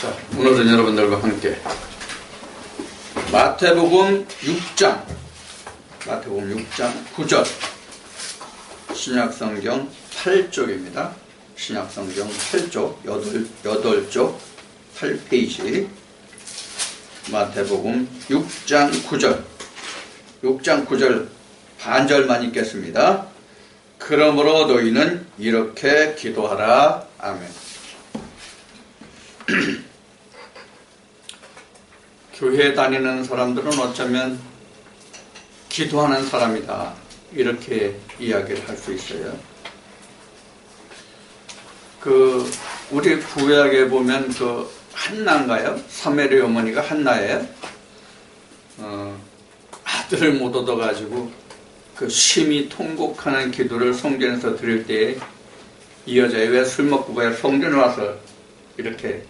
자, 오늘은 여러분들과 함께 마태복음 6장 9절 신약성경 8쪽입니다. 신약성경 8쪽 8쪽 8페이지 마태복음 6장 9절 반절만 읽겠습니다. 그러므로 너희는 이렇게 기도하라. 아멘. 교회 다니는 사람들은 어쩌면 기도하는 사람이다, 이렇게 이야기를 할 수 있어요. 우리 구약에 보면 한나인가요? 사무엘의 어머니가 한나예요. 아들을 못 얻어가지고 심히 통곡하는 기도를 성전에서 드릴 때에 이 여자애 왜 술 먹고 왜 성전에 와서 이렇게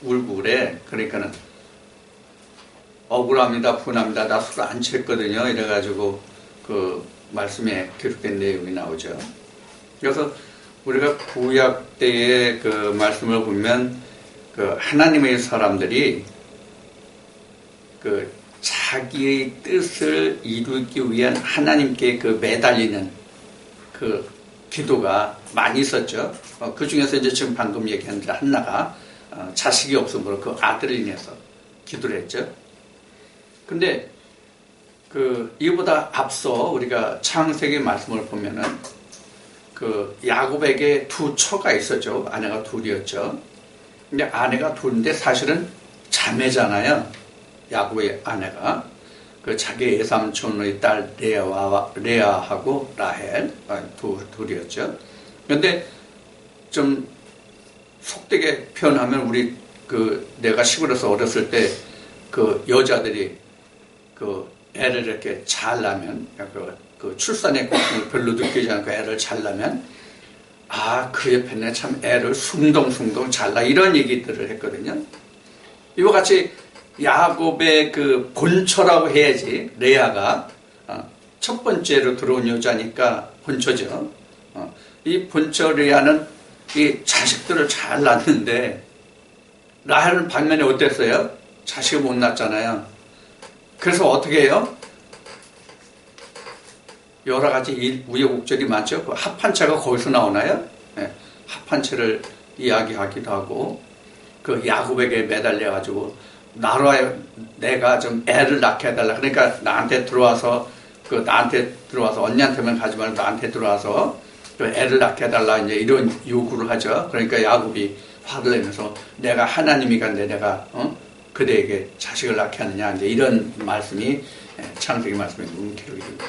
울고 그래? 그러니까는 억울합니다, 분합니다, 나 술 안 취했거든요, 이래가지고 말씀에 기록된 내용이 나오죠. 그래서 우리가 구약 때의 말씀을 보면 하나님의 사람들이 자기의 뜻을 이루기 위한 하나님께 매달리는 기도가 많이 있었죠. 그 중에서 이제 지금 방금 얘기한 대로 한나가 자식이 없으므로 아들을 인해서 기도를 했죠. 근데 이보다 앞서 우리가 창세기 말씀을 보면은 야곱에게 두 처가 있었죠. 아내가 둘이었죠. 근데 아내가 둘인데 사실은 자매잖아요. 야곱의 아내가 자기 외삼촌의 딸 레아하고 라헬 둘이었죠. 그런데 좀 속되게 표현하면 우리 내가 시골에서 어렸을 때 여자들이 애를 이렇게 잘 낳으면 출산의 고통을 별로 느끼지 않고 애를 잘 낳으면 그 옆에 참 애를 숭덩숭덩 잘 낳아, 이런 얘기들을 했거든요. 이와 같이 야곱의 본처라고 해야지, 레아가 첫 번째로 들어온 여자니까 본처죠. 이 본처 레아는 이 자식들을 잘 낳는데 라헬은 반면에 어땠어요? 자식을 못 낳았잖아요. 그래서 어떻게 해요? 여러 가지 우여곡절이 많죠. 합한체가 거기서 나오나요? 네, 합한체를 이야기하기도 하고, 야곱에게 매달려가지고 내가 좀 애를 낳게 해달라. 그러니까 나한테 들어와서 언니한테만 가지 말고 나한테 들어와서 애를 낳게 해달라, 이제 이런 요구를 하죠. 그러니까 야곱이 화를 내면서 내가 하나님이 간데 내가 그대에게 자식을 낳게 하느냐, 이제 이런 말씀이 창세기 말씀에 기록이 됩니다.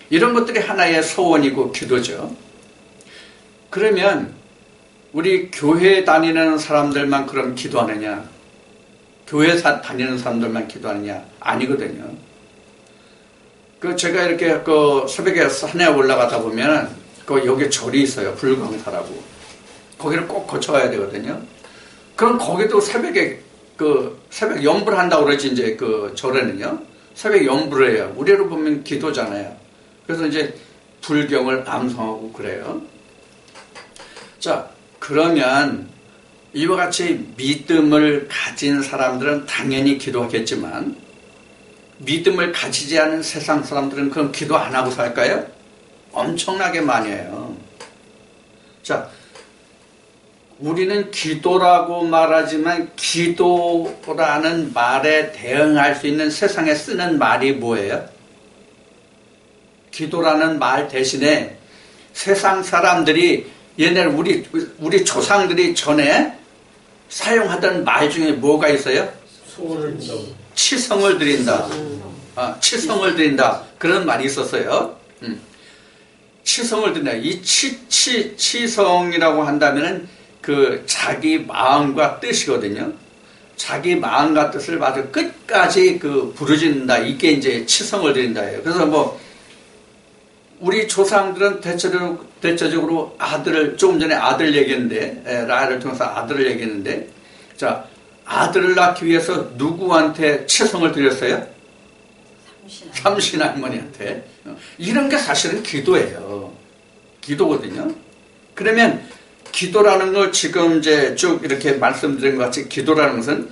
이런 것들이 하나의 소원이고 기도죠. 그러면 우리 교회 다니는 사람들만 그럼 기도하느냐? 교회 다니는 사람들만 기도하느냐? 아니거든요. 제가 이렇게 새벽에 산에 올라가다 보면 여기 절이 있어요. 불광사라고. 거기를 꼭 거쳐가야 되거든요. 그럼 거기도 새벽에 새벽 연불 한다고 그러지, 이제 절에는요. 새벽 연불을 해요. 우리로 보면 기도잖아요. 그래서 이제 불경을 암송하고 그래요. 자, 그러면 이와 같이 믿음을 가진 사람들은 당연히 기도하겠지만, 믿음을 가지지 않은 세상 사람들은 그럼 기도 안 하고 살까요? 엄청나게 많이 해요. 자, 우리는 기도라고 말하지만 기도라는 말에 대응할 수 있는 세상에 쓰는 말이 뭐예요? 기도라는 말 대신에 세상 사람들이 옛날에 우리 조상들이 전에 사용하던 말 중에 뭐가 있어요? 소원을 빈다. 치성을 드린다. 치성을 드린다. 그런 말이 있었어요. 치성을 드린다. 이 치성이라고 한다면은 자기 마음과 뜻이거든요. 자기 마음과 뜻을 아주 끝까지 부르짖는다. 이게 이제 치성을 드린다예요. 그래서 우리 조상들은 대체적으로 아들을, 조금 전에 아들 얘기했는데, 라헬을 통해서 아들을 얘기했는데, 자, 아들을 낳기 위해서 누구한테 치성을 드렸어요? 삼신 할머니한테. 이런 게 사실은 기도예요. 기도거든요. 그러면 기도라는 걸 지금 이제 쭉 이렇게 말씀드린 것 같이 기도라는 것은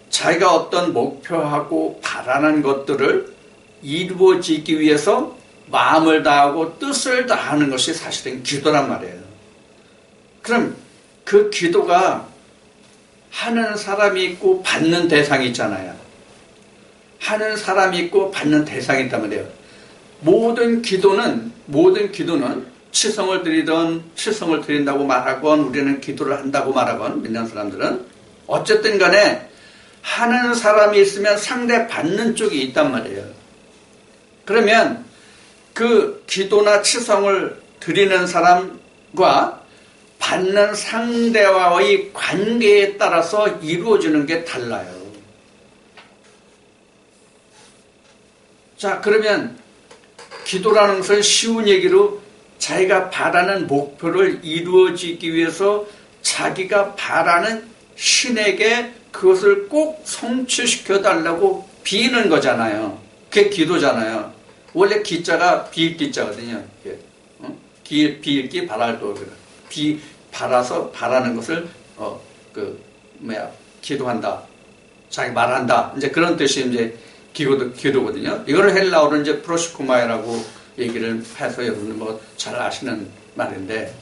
자기가 어떤 목표하고 바라는 것들을 이루어지기 위해서 마음을 다하고 뜻을 다하는 것이 사실은 기도란 말이에요. 그럼 그 기도가 하는 사람이 있고 받는 대상이 있잖아요. 하는 사람이 있고 받는 대상이 있단 말이에요. 모든 기도는 치성을 드리든 치성을 드린다고 말하건 우리는 기도를 한다고 말하건 믿는 사람들은 어쨌든 간에 하는 사람이 있으면 상대 받는 쪽이 있단 말이에요. 그러면 그 기도나 치성을 드리는 사람과 받는 상대와의 관계에 따라서 이루어지는 게 달라요. 자, 그러면 기도라는 것은 쉬운 얘기로 자기가 바라는 목표를 이루어지기 위해서 자기가 바라는 신에게 그것을 꼭 성취시켜 달라고 비는 거잖아요. 그게 기도잖아요. 원래 기자가 비일기자거든요. 비일기 바랄도 바라서 바라는 것을 기도한다. 자기 말한다. 이제 그런 뜻이 이제 기도거든요. 이거를 헬라어로 이제 프로시코마이라고 얘기를 해서 여러분들 뭐 잘 아시는 말인데,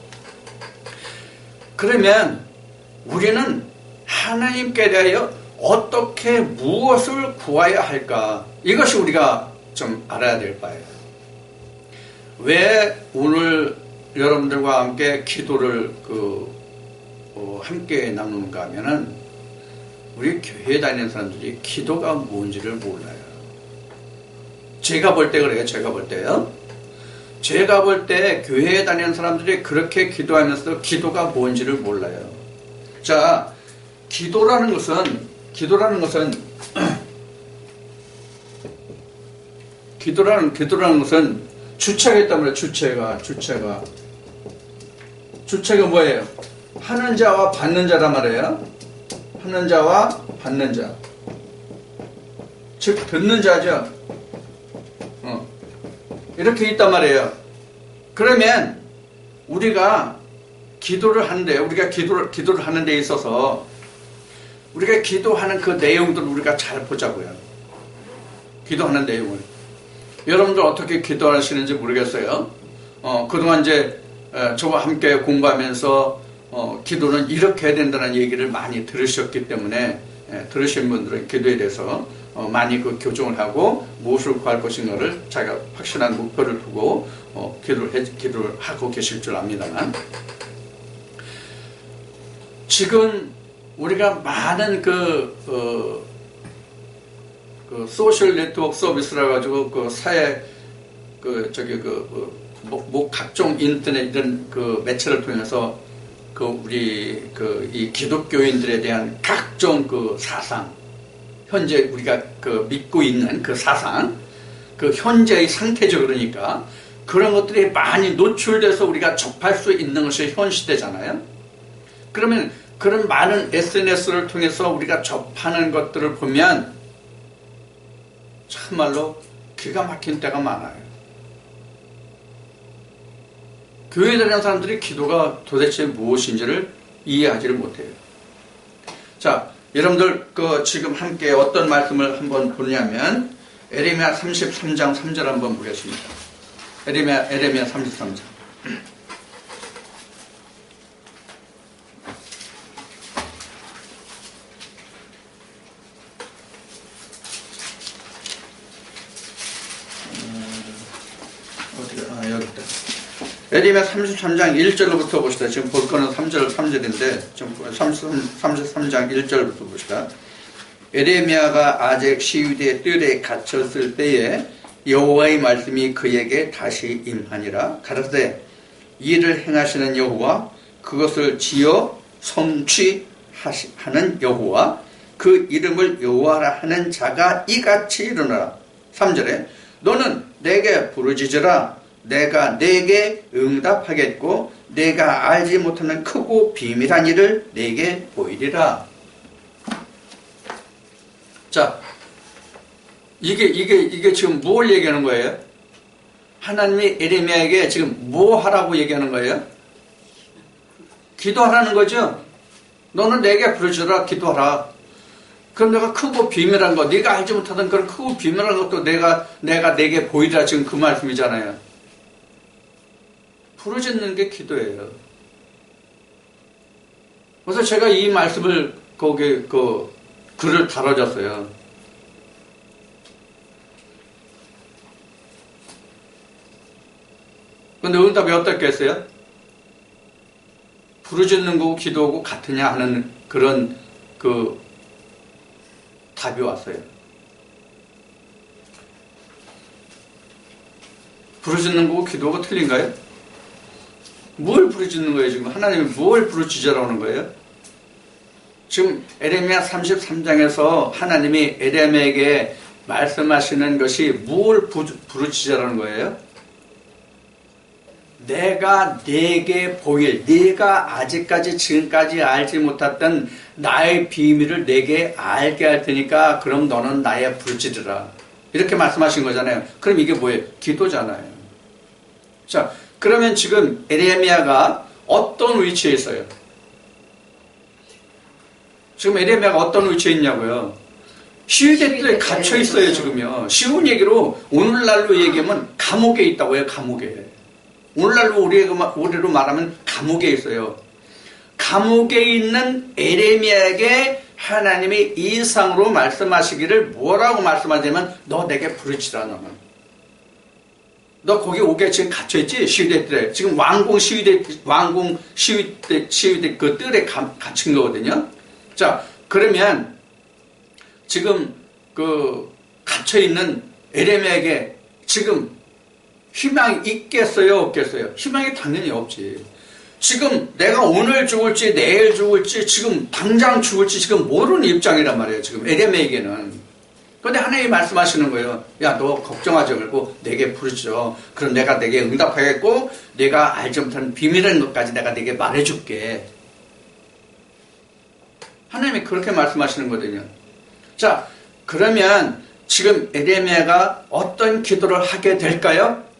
그러면 우리는 하나님께 대하여 어떻게 무엇을 구해야 할까? 이것이 우리가 좀 알아야 될 바예요. 왜 오늘 여러분들과 함께 기도를 함께 나누는가 하면은 우리 교회에 다니는 사람들이 기도가 뭔지를 몰라요. 제가 볼 때 그래요. 제가 볼 때요. 제가 볼 때 교회에 다니는 사람들이 그렇게 기도하면서도 기도가 뭔지를 몰라요. 자, 기도라는 것은 기도라는 것은 주체가 있단 말이에요. 주체가 뭐예요? 하는 자와 받는 자란 말이에요. 하는 자와 받는 자. 즉 듣는 자죠. 이렇게 있단 말이에요. 그러면 우리가 기도를 하는데, 우리가 기도를 하는 데 있어서 우리가 기도하는 그 내용들을 우리가 잘 보자고요. 기도하는 내용을. 여러분들 어떻게 기도하시는지 모르겠어요. 그동안 이제 저와 함께 공부하면서 기도는 이렇게 해야 된다는 얘기를 많이 들으셨기 때문에 들으신 분들은 기도에 대해서 많이 그 교정을 하고 무엇을 구할 것인가를 자기가 확실한 목표를 두고 기도를 하고 계실 줄 압니다만, 지금 우리가 많은 그 소셜 네트워크 서비스라 가지고 그 사회 각종 인터넷 이런 그 매체를 통해서 우리 이 기독교인들에 대한 각종 그 사상, 현재 우리가 믿고 있는 그 사상, 현재의 상태죠. 그러니까 그런 것들이 많이 노출돼서 우리가 접할 수 있는 것이 현 시대잖아요. 그러면 그런 많은 SNS를 통해서 우리가 접하는 것들을 보면 참말로 기가 막힌 때가 많아요. 교회에 다니는 사람들이 기도가 도대체 무엇인지를 이해하지를 못해요. 자, 여러분들 지금 함께 어떤 말씀을 한번 보냐면 에레미야 33장 3절 한번 보겠습니다. 에레미야 33장. 여기 있다. 에레미야 33장 1절로부터 봅시다. 지금 볼 거는 3절인데 지금 33장 1절부터 봅시다. 에레미야가 아직 시위대 뜰에 갇혔을 때에 여호와의 말씀이 그에게 다시 임하니라. 가라사대 이를 행하시는 여호와, 그것을 지어 성취하는 여호와, 그 이름을 여호와라 하는 자가 이같이 일어나라. 3절에 너는 내게 부르짖으라. 내가 내게 응답하겠고 내가 알지 못하는 크고 비밀한 일을 내게 보이리라. 자, 이게 지금 뭘 얘기하는 거예요? 하나님이 에레미야에게 지금 뭐 하라고 얘기하는 거예요? 기도하라는 거죠. 너는 내게 부르짖으라 기도하라. 그럼 내가 크고 비밀한 거, 네가 알지 못하던 그런 크고 비밀한 것도 내가 내게 보이라 지금 그 말씀이잖아요. 부르짖는 게 기도예요. 그래서 제가 이 말씀을 거기 글을 달아줬어요. 근데 응답이 어떻겠어요? 부르짖는 거고 기도하고 같으냐 하는 그런 답이 왔어요. 부르짖는 거고 기도하고 틀린가요? 뭘 부르짖는 거예요 지금? 하나님이 뭘 부르짖으라는 거예요? 지금 에레미야 33장에서 하나님이 에레미야에게 말씀하시는 것이 뭘 부르짖으라는 거예요? 내가 네게 보일, 네가 아직까지 지금까지 알지 못했던 나의 비밀을 네게 알게 할 테니까 그럼 너는 나의 부르짖으라. 이렇게 말씀하신 거잖아요. 그럼 이게 뭐예요? 기도잖아요. 자, 그러면 지금 에레미야가 어떤 위치에 있어요? 지금 에레미야가 어떤 위치에 있냐고요? 시위대들에 갇혀 있어요 지금요. 쉬운 얘기로 오늘날로 얘기하면 감옥에 있다고요. 감옥에. 오늘날로 우리로 말하면 감옥에 있어요. 감옥에 있는 에레미야에게 하나님이 이상으로 말씀하시기를 뭐라고 말씀하냐면 너 내게 부르짖으라 너는. 너 거기 오게 지금 갇혀있지? 시위대들에. 지금 왕궁 시위대 그 뜰에 갇힌 거거든요. 자, 그러면 지금 갇혀있는 에레미야에게 지금 희망이 있겠어요? 없겠어요? 희망이 당연히 없지. 지금 내가 오늘 죽을지 내일 죽을지 지금 당장 죽을지 지금 모르는 입장이란 말이에요. 지금 에레미야에게는. 그런데 하나님이 말씀하시는 거예요. 야, 너 걱정하지 말고 내게 부르짖어. 그럼 내가 내게 응답하겠고 내가 알지 못하는 비밀한 것까지 내가 내게 말해줄게. 하나님이 그렇게 말씀하시는 거거든요. 자, 그러면 지금 에레미야가 어떤 기도를 하게 될까요?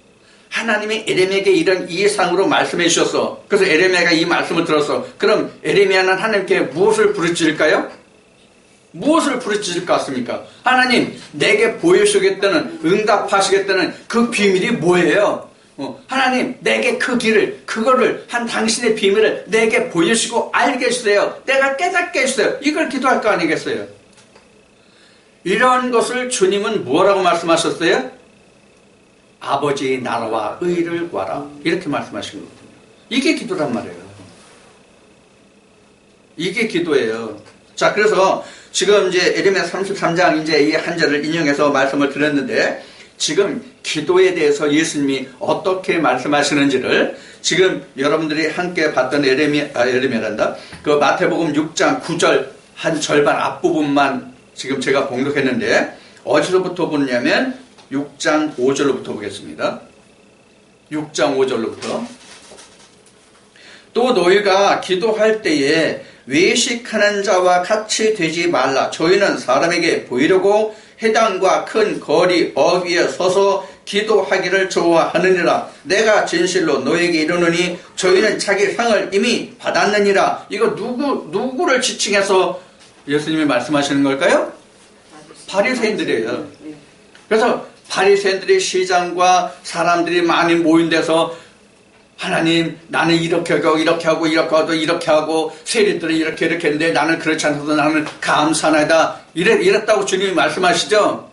하나님이 에레미야에게 이런 이상으로 말씀해 주셨어. 그래서 에레미야가 이 말씀을 들었어. 그럼 에레미야는 하나님께 무엇을 부르짖을까요? 무엇을 부르짖을 것 같습니까? 하나님, 내게 보여주시겠다는, 응답하시겠다는 그 비밀이 뭐예요? 하나님, 내게 그거를 한 당신의 비밀을 내게 보여주시고 알게 해주세요. 내가 깨닫게 해주세요. 이걸 기도할 거 아니겠어요? 이런 것을 주님은 뭐라고 말씀하셨어요? 아버지의 나라와 의를 구하라. 이렇게 말씀하신 거거든요. 이게 기도란 말이에요. 이게 기도예요. 자, 그래서 지금 이제 에레미야 33장 이제 이 한 절을 인용해서 말씀을 드렸는데 지금 기도에 대해서 예수님이 어떻게 말씀하시는지를 지금 여러분들이 함께 봤던 에레미야란다. 그 마태복음 6장 9절 한 절반 앞부분만 지금 제가 봉독했는데 어디서부터 보느냐면 6장 5절로부터 보겠습니다. 6장 5절로부터 또 너희가 기도할 때에 외식하는 자와 같이 되지 말라. 저희는 사람에게 보이려고 회당과 큰 거리 어귀에 서서 기도하기를 좋아하느니라. 내가 진실로 너에게 이르노니 저희는 자기 상을 이미 받았느니라. 이거 누구를 지칭해서 예수님이 말씀하시는 걸까요? 바리새인들이에요. 그래서 바리새인들이 시장과 사람들이 많이 모인 데서 하나님, 나는 이렇게 하고 세리들은 이렇게 했는데 나는 그렇지 않아서 나는 감사하다 이랬다고 주님이 말씀하시죠.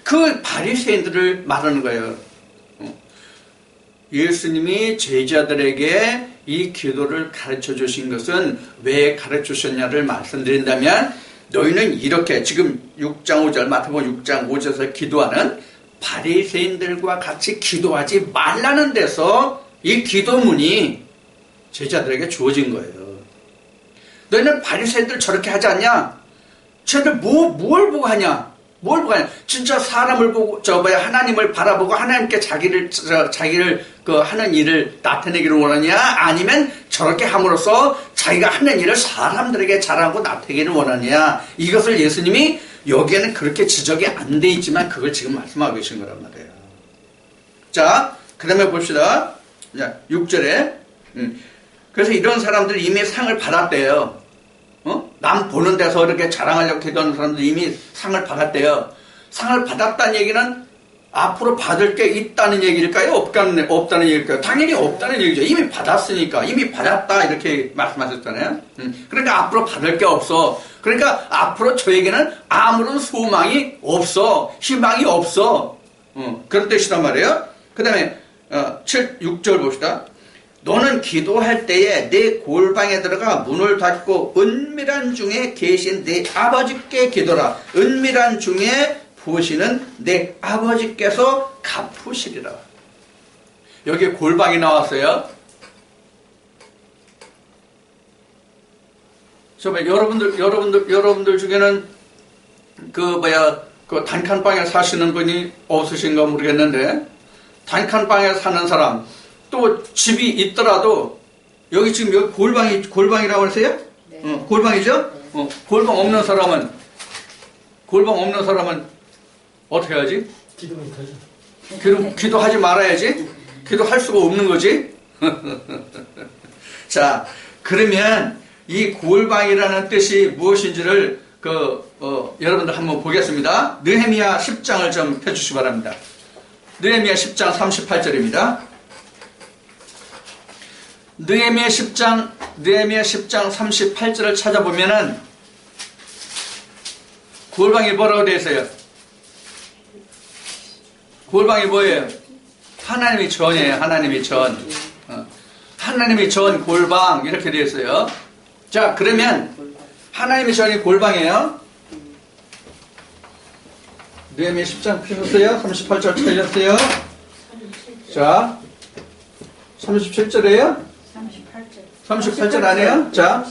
그 바리새인들을 말하는 거예요. 예수님이 제자들에게 이 기도를 가르쳐 주신 것은 왜 가르쳐 주셨냐를 말씀드린다면 너희는 이렇게 지금 6장 5절 마태복음 6장 5절에서 기도하는 바리새인들과 같이 기도하지 말라는 데서 이 기도문이 제자들에게 주어진 거예요. 너희는 바리새인들 저렇게 하지 않냐? 쟤들 뭘 보고 하냐? 뭘 보고 하냐? 진짜 사람을 보고 하나님을 바라보고 하나님께 자기를 하는 일을 나타내기를 원하냐? 아니면 저렇게 함으로써 자기가 하는 일을 사람들에게 자랑하고 나타내기를 원하냐? 이것을 예수님이 여기에는 그렇게 지적이 안 돼 있지만 그걸 지금 말씀하고 계신 거란 말이에요. 자, 그다음에 봅시다. 6절에 그래서 이런 사람들이 이미 상을 받았대요. 남 보는 데서 이렇게 자랑하려고 기도하는 사람들 이미 상을 받았대요. 상을 받았다는 얘기는 앞으로 받을 게 있다는 얘기일까요? 없다는 얘기일까요? 당연히 없다는 얘기죠. 이미 받았으니까. 이미 받았다 이렇게 말씀하셨잖아요. 그러니까 앞으로 받을 게 없어. 그러니까 앞으로 저에게는 아무런 소망이 없어. 희망이 없어. 그런 뜻이란 말이에요. 그 다음에 6절 봅시다. 너는 기도할 때에 내 골방에 들어가 문을 닫고 은밀한 중에 계신 내 아버지께 기도라. 은밀한 중에 보시는 내 아버지께서 갚으시리라. 여기 골방이 나왔어요. 여러분들 중에는 그 단칸방에 사시는 분이 없으신가 모르겠는데, 단칸방에 사는 사람, 또 집이 있더라도, 여기 지금 여기 골방이라고 하세요? 네. 골방이죠? 네. 골방 없는 사람은 어떻게 하지? 기도 못하죠. 기도하지 말아야지. 기도할 수가 없는 거지. 자, 그러면 이 골방이라는 뜻이 무엇인지를 여러분들 한번 보겠습니다. 느헤미야 10장을 좀 펴주시기 바랍니다. 느헤미야 10장 38절입니다. 느헤미야 10장 38절을 찾아보면은 골방이 뭐라고 되어 있어요? 골방이 뭐예요? 하나님의 전이에요. 하나님의 전. 하나님의 전 골방 이렇게 되어 있어요. 자, 그러면 하나님의 전이 골방이에요. 느헤미야 10장 펴셨어요? 38절 찾으셨어요? 자, 37절이에요? 38절 아니에요? 자,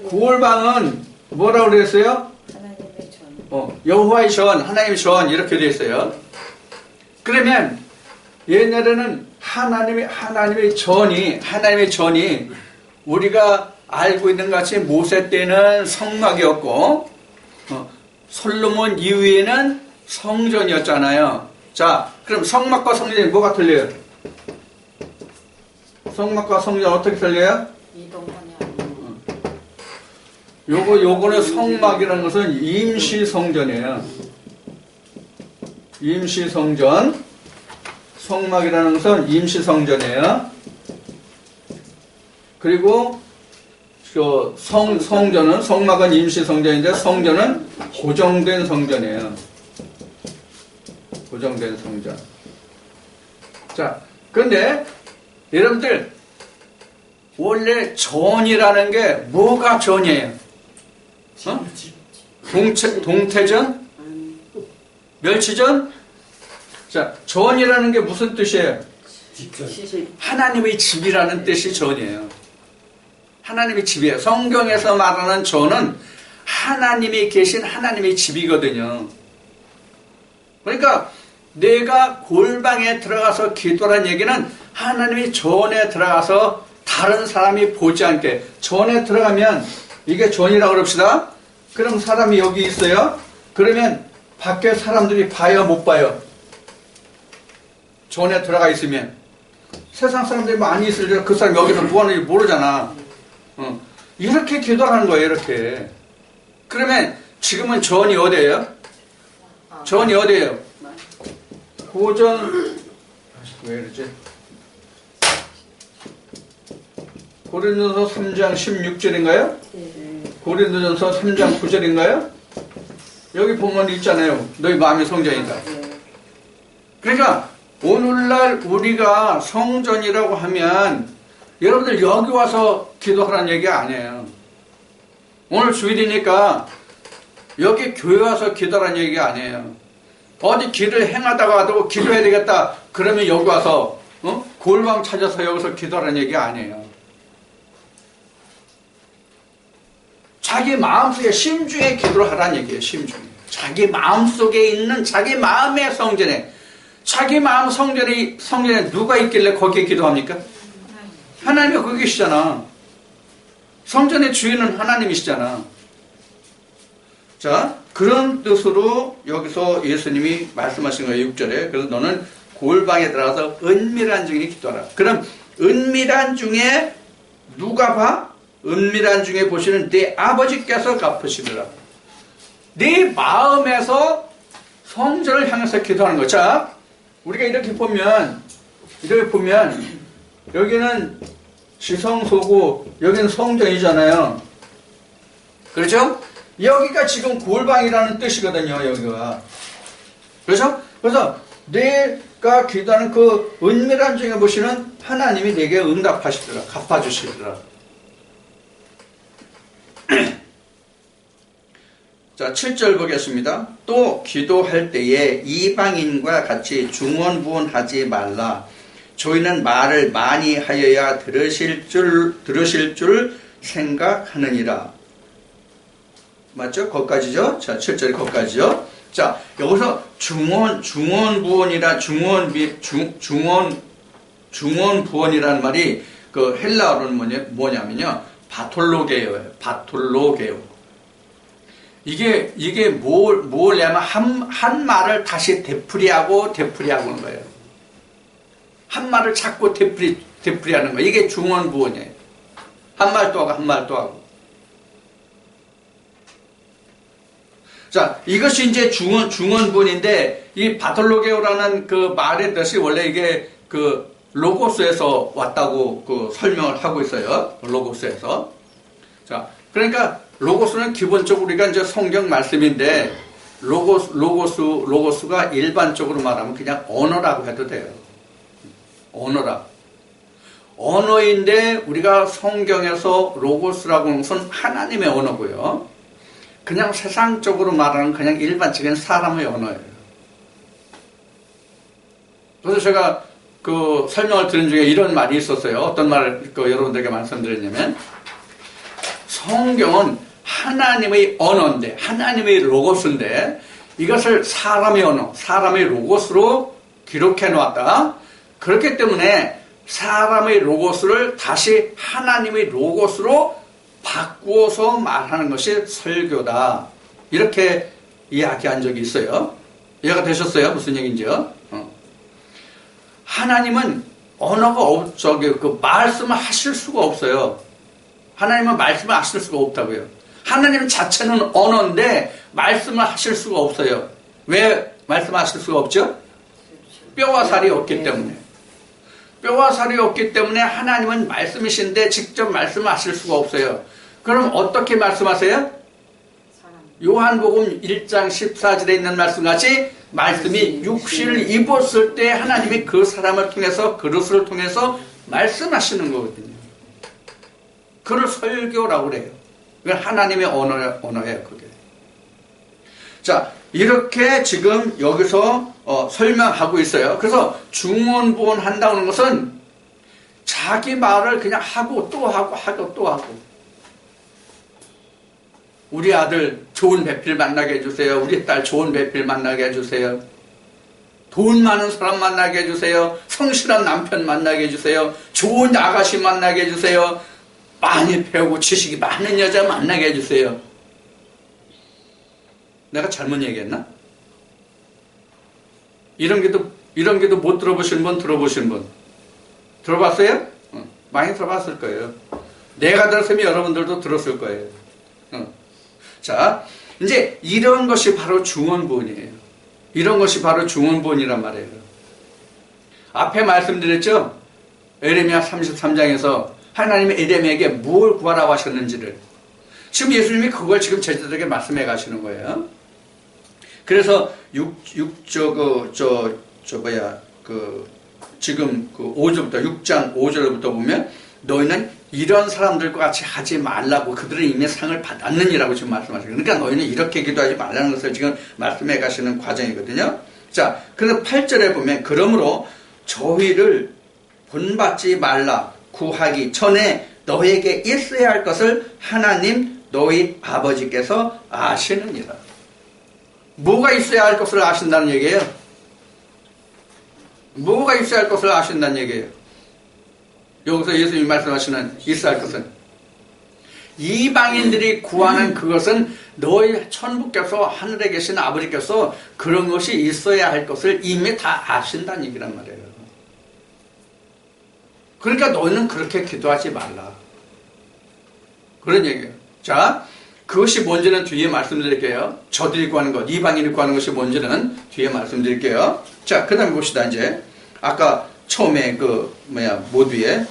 골방은 뭐라고 그랬어요? 하나님의 전. 여호와의 전, 하나님의 전 이렇게 되어 있어요. 그러면 옛날에는 하나님의 전이 우리가 알고 있는 것 같이 모세 때는 성막이었고 솔로몬 이후에는 성전이었잖아요. 자, 그럼 성막과 성전이 뭐가 틀려요? 성막과 성전 어떻게 틀려요? 이동원이 요거는 성막이라는 것은 임시 성전이에요. 임시 성전. 성막이라는 것은 임시 성전이에요. 그리고 성전은, 성막은 임시 성전인데 성전은 고정된 성전이에요. 고정된 성전. 자, 그런데 여러분들 원래 전이라는 게 뭐가 전이에요? 동태전? 멸치전? 자, 전이라는 게 무슨 뜻이에요? 하나님의 집이라는 뜻이 전이에요. 하나님의 집이에요. 성경에서 말하는 전은 하나님이 계신 하나님의 집이거든요. 그러니까 내가 골방에 들어가서 기도란 얘기는 하나님이 전에 들어가서 다른 사람이 보지 않게, 전에 들어가면 이게 전이라고 그럽시다. 그럼 사람이 여기 있어요. 그러면 밖에 사람들이 봐요, 못 봐요? 전에 들어가 있으면 세상 사람들이 많이 있을 때 그 사람 여기서 뭐 하는지 모르잖아. 이렇게 기도하는 거예요, 이렇게. 그러면 지금은 전이 어디예요? 전이 어디예요? 고전, 왜 이러지? 고린도전서 3장 16절인가요? 고린도전서 3장 9절인가요? 여기 보면 있잖아요. 너희 마음의 성전이다. 그러니까 오늘날 우리가 성전이라고 하면 여러분들 여기 와서 기도하라는 얘기 아니에요. 오늘 주일이니까 여기 교회 와서 기도하라는 얘기 아니에요. 어디 길을 행하다가도 기도해야 되겠다. 그러면 여기 와서 골방 찾아서 여기서 기도하라는 얘기 아니에요. 자기 마음속에 심중에 기도를 하라는 얘기예요. 심중에. 자기 마음속에 있는 자기 마음의 성전에, 자기 마음 성전에 누가 있길래 거기에 기도합니까? 하나님이 거기 계시잖아. 성전의 주인은 하나님이시잖아. 자, 그런 뜻으로 여기서 예수님이 말씀하신 거예요. 6절에. 그래서 너는 골방에 들어가서 은밀한 중에 기도하라. 그럼 은밀한 중에 누가 봐? 은밀한 중에 보시는 네 아버지께서 갚으시리라. 네 마음에서 성전을 향해서 기도하는 거. 자, 우리가 이렇게 보면 여기는 지성소고 여기는 성전이잖아요. 그렇죠? 여기가 지금 골방이라는 뜻이거든요. 여기가. 그렇죠? 그래서 내가 기도하는 그 은밀한 중에 보시는 하나님이 내게 응답하시더라. 갚아주시더라. 자, 7절 보겠습니다. 또 기도할 때에 이방인과 같이 중언부언하지 말라. 저희는 말을 많이 하여야 들으실 줄 생각하느니라. 맞죠? 거기까지죠? 자, 7절 거기까지죠? 자, 여기서 중언부언이라 중언부언이라는 말이 그 헬라어로는 뭐냐면요. 바톨로게오예요. 바톨로게오. 이게 뭐냐면 한 말을 다시 되풀이하고 하는 거예요. 한 말을 자꾸 되풀이하는 거예요. 이게 중언부언이에요. 한 말 또 하고 한 말 또 하고. 자, 이것이 이제 중언부언인데 이 바톨로게오라는 그 말의 뜻이 원래 이게 그 로고스에서 왔다고 그 설명을 하고 있어요. 로고스에서. 자, 그러니까 로고스는 기본적으로 우리가 이제 성경 말씀인데 로고스가 일반적으로 말하면 그냥 언어라고 해도 돼요. 언어라. 언어인데 우리가 성경에서 로고스라고 하는 것은 하나님의 언어고요. 그냥 세상적으로 말하는 그냥 일반적인 사람의 언어예요. 그래서 제가 그 설명을 드린 중에 이런 말이 있었어요. 어떤 말을 여러분들에게 말씀드렸냐면 성경은 하나님의 언어인데 하나님의 로고스인데 이것을 사람의 언어, 사람의 로고스로 기록해 놓았다. 그렇기 때문에 사람의 로고스를 다시 하나님의 로고스로 바꾸어서 말하는 것이 설교다. 이렇게 이야기한 적이 있어요. 이해가 되셨어요? 무슨 얘기인지요? 하나님은 언어가 말씀을 하실 수가 없어요. 하나님은 말씀을 하실 수가 없다고요. 하나님 자체는 언어인데 말씀을 하실 수가 없어요. 왜 말씀하실 수가 없죠? 뼈와 살이 없기 때문에. 뼈와 살이 없기 때문에 하나님은 말씀이신데 직접 말씀하실 수가 없어요. 그럼 어떻게 말씀하세요? 요한복음 1장 14절에 있는 말씀같이 말씀이 육신을 입었을 때 하나님이 그 사람을 통해서 그릇을 통해서 말씀하시는 거거든요. 그걸 설교라고 그래요. 그건 하나님의 언어예요. 그게. 자, 이렇게 지금 여기서 설명하고 있어요. 그래서 중언부언 한다는 것은 자기 말을 그냥 하고 또 하고 또 하고. 우리 아들 좋은 배필 만나게 해주세요. 우리 딸 좋은 배필 만나게 해주세요. 돈 많은 사람 만나게 해주세요. 성실한 남편 만나게 해주세요. 좋은 아가씨 만나게 해주세요. 많이 배우고 지식이 많은 여자 만나게 해주세요. 내가 잘못 얘기했나? 이런 게도 못 들어보신 분, 들어보신 분. 들어봤어요? 많이 들어봤을 거예요. 내가 들었으면 여러분들도 들었을 거예요. 자, 이제 이런 것이 바로 중언부언이에요. 이런 것이 바로 중언부언이란 말이에요. 앞에 말씀드렸죠? 에레미야 33장에서 하나님이 에레미야에게 뭘 구하라고 하셨는지를. 지금 예수님이 그걸 지금 제자들에게 말씀해 가시는 거예요. 그래서 지금 5절부터 6장 5절부터 보면 너희는 이런 사람들과 같이 하지 말라고 그들은 이미 상을 받았느니라고 지금 말씀하시고 그러니까 너희는 이렇게 기도하지 말라는 것을 지금 말씀해 가시는 과정이거든요. 자, 그래서 8절에 보면 그러므로 저희를 본받지 말라 구하기 전에 너에게 있어야 할 것을 하나님 너희 아버지께서 아시느니라. 뭐가 있어야 할 것을 아신다는 얘기예요? 뭐가 있어야 할 것을 아신다는 얘기예요? 여기서 예수님이 말씀하시는 있어야 할 것은 이방인들이 구하는 그것은 너희 천부께서 하늘에 계신 아버지께서 그런 것이 있어야 할 것을 이미 다 아신다는 얘기란 말이에요. 그러니까 너희는 그렇게 기도하지 말라. 그런 얘기예요. 자, 그것이 뭔지는 뒤에 말씀드릴게요. 저들이 구하는 것, 이방인이 구하는 것이 뭔지는 뒤에 말씀드릴게요. 자, 그 다음에 봅시다. 이제 아까 처음에 모두에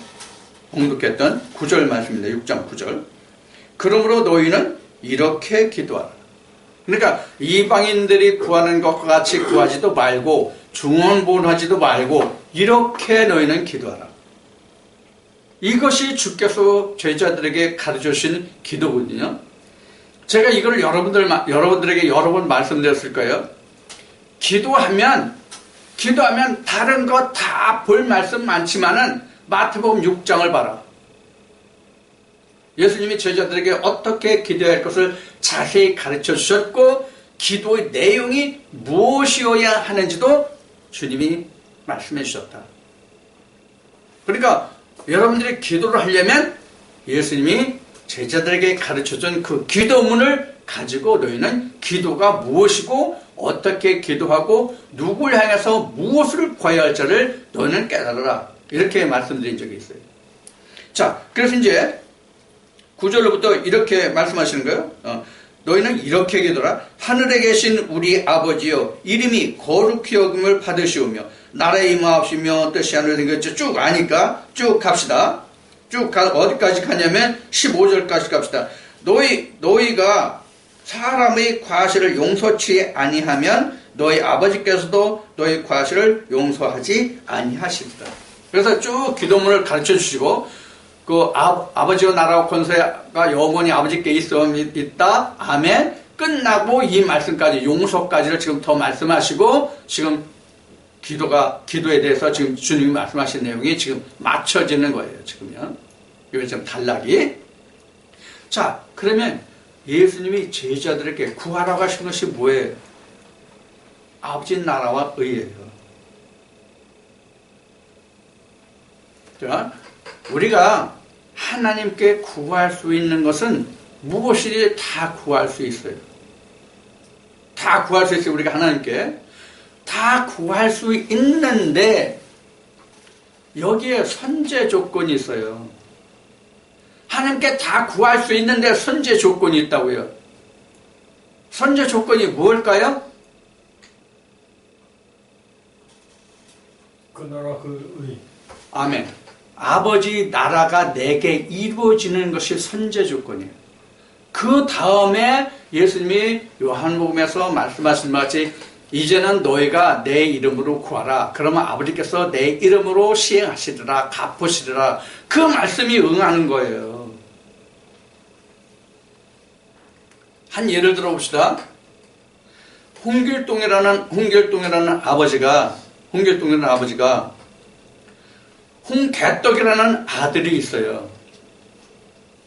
봉독했던 9절 말씀입니다. 6장 9절. 그러므로 너희는 이렇게 기도하라. 그러니까 이방인들이 구하는 것과 같이 구하지도 말고 중언부언하지도 말고 이렇게 너희는 기도하라. 이것이 주께서 제자들에게 가르쳐 주신 기도거든요. 제가 이걸 여러분들에게 여러 번 말씀드렸을 거예요. 기도하면 다른 거 다 볼 말씀 많지만은 마태복음 6장을 봐라. 예수님이 제자들에게 어떻게 기도해야 할 것을 자세히 가르쳐 주셨고 기도의 내용이 무엇이어야 하는지도 주님이 말씀해 주셨다. 그러니까 여러분들이 기도를 하려면 예수님이 제자들에게 가르쳐준 그 기도문을 가지고 너희는 기도가 무엇이고 어떻게 기도하고 누구를 향해서 무엇을 구해야 할지를 너희는 깨달아라. 이렇게 말씀드린 적이 있어요. 자, 그래서 이제 9절로부터 이렇게 말씀하시는 거예요. 너희는 이렇게 기도하라. 하늘에 계신 우리 아버지여 이름이 거룩히 여김을 받으시오며 나라의 임하옵시며 뜻이 하늘에 생겼죠. 쭉 아니까 쭉 갑시다. 쭉 어디까지 가냐면 15절까지 갑시다. 너희가 사람의 과실을 용서치 아니하면 너희 아버지께서도 너희 과실을 용서하지 아니하시리라. 그래서 쭉 기도문을 가르쳐 주시고 그 아버지와 나라와 권세가 영원히 아버지께 있다. 아멘. 끝나고 이 말씀까지 용서까지를 지금 더 말씀하시고 지금 기도에 대해서 지금 주님이 말씀하신 내용이 지금 맞춰지는 거예요. 지금요. 이거 좀 단락이. 자, 그러면 예수님이 제자들에게 구하라고 하신 것이 뭐예요? 아버지 나라와 의예요. 자, 우리가 하나님께 구할 수 있는 것은 무엇이든 다 구할 수 있어요. 다 구할 수 있어요. 우리가 하나님께 다 구할 수 있는데 여기에 선제 조건이 있어요. 하나님께 다 구할 수 있는데 선제 조건이 있다고요. 선제 조건이 무엇일까요? 그 나라 그 의. 아멘. 아버지 나라가 내게 이루어지는 것이 선제 조건이에요. 그 다음에 예수님이 요한복음에서 말씀하신 것 같이 이제는 너희가 내 이름으로 구하라. 그러면 아버지께서 내 이름으로 시행하시리라. 갚으시리라. 그 말씀이 응하는 거예요. 한 예를 들어봅시다. 홍길동이라는 아버지가 홍개떡이라는 아들이 있어요.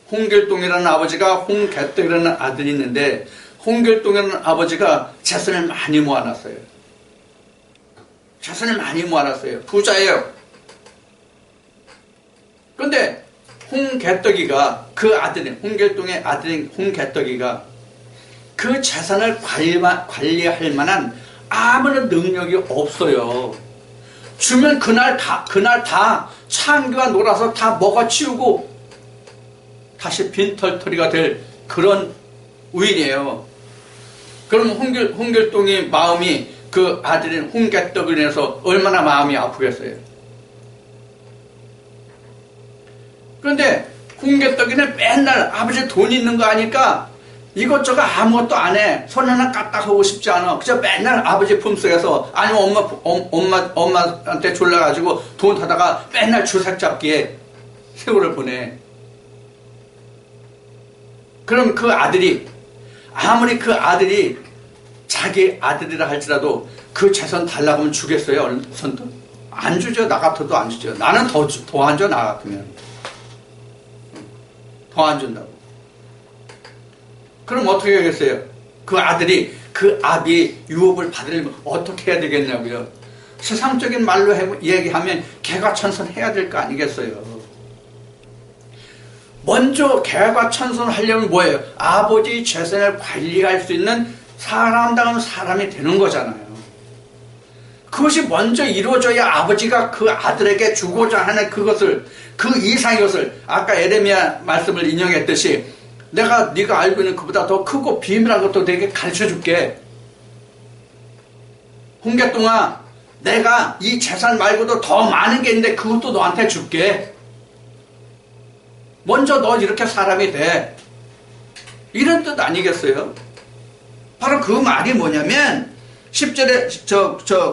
홍길동이라는 아버지가 홍개떡이라는 아들이 있는데 홍길동이라는 아버지가 재산을 많이 모아놨어요. 부자예요. 그런데 홍개떡이가 그 아들인 홍길동의 아들인 홍개떡이가 그 재산을 관리할 만한 아무런 능력이 없어요. 주면 그날 다 창기와 놀아서 다 먹어치우고 다시 빈털터리가 될 그런 우인이에요. 그럼 홍길동의 마음이 그 아들인 홍개떡을 인해서 얼마나 마음이 아프겠어요. 그런데 홍개떡이는 맨날 아버지 돈 있는 거 아니까 이것저것 아무것도 안 해. 손 하나 까딱하고 싶지 않아. 그저 맨날 아버지 품속에서 아니면 엄마한테 졸라가지고 돈 타다가 맨날 주색 잡기에 세월을 보내. 그럼 그 아들이 아무리 그 아들이 자기 아들이라 할지라도 그 재산 달라고 하면 주겠어요? 선뜻? 안 주죠. 나 같아도 안 주죠. 나는 더 안 줘. 나 같으면 더 안 준다고. 그럼 어떻게 하겠어요? 그 아들이 그 아비의 유업을 받으려면 어떻게 해야 되겠냐고요? 세상적인 말로 얘기하면 개과천선해야 될 거 아니겠어요? 먼저 개과천선을 하려면 뭐예요? 아버지 재산을 관리할 수 있는 사람다운 사람이 되는 거잖아요. 그것이 먼저 이루어져야 아버지가 그 아들에게 주고자 하는 그것을, 그 이상의 것을, 아까 에레미야 말씀을 인용했듯이 내가 네가 알고 있는 그보다 더 크고 비밀한 것도 내게 가르쳐 줄게. 홍길동아, 내가 이 재산 말고도 더 많은 게 있는데 그것도 너한테 줄게. 먼저 너 이렇게 사람이 돼. 이런 뜻 아니겠어요? 바로 그 말이 뭐냐면 10절에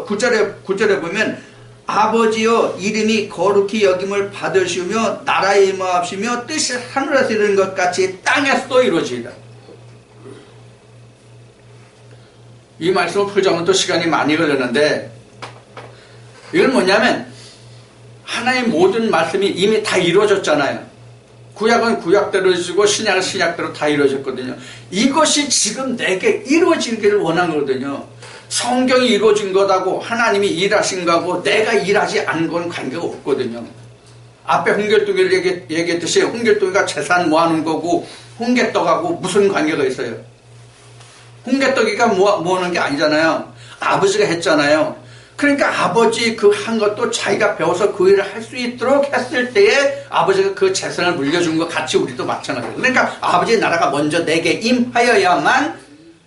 9절에 보면 아버지여 이름이 거룩히 여김을 받으시며 나라에 임하시며 뜻이 하늘에서 이루는 것 같이 땅에서도 이루어지이다. 이 말씀을 풀자면 또 시간이 많이 걸렸는데 이건 뭐냐면 하나의 모든 말씀이 이미 다 이루어졌잖아요. 구약은 구약대로 이루어지고 신약은 신약대로 다 이루어졌거든요. 이것이 지금 내게 이루어지기를 원한 거거든요. 성경이 이루어진 것하고 하나님이 일하신 거하고 내가 일하지 않은 건 관계가 없거든요. 앞에 홍길동이를 얘기했듯이 홍길동이가 재산 모아놓은 거고 홍길떡하고 무슨 관계가 있어요? 홍길떡이가 모으는 게 아니잖아요. 아버지가 했잖아요. 그러니까 아버지 그 한 것도 자기가 배워서 그 일을 할 수 있도록 했을 때에 아버지가 그 재산을 물려준 것 같이 우리도 마찬가지예요. 그러니까 아버지의 나라가 먼저 내게 임하여야만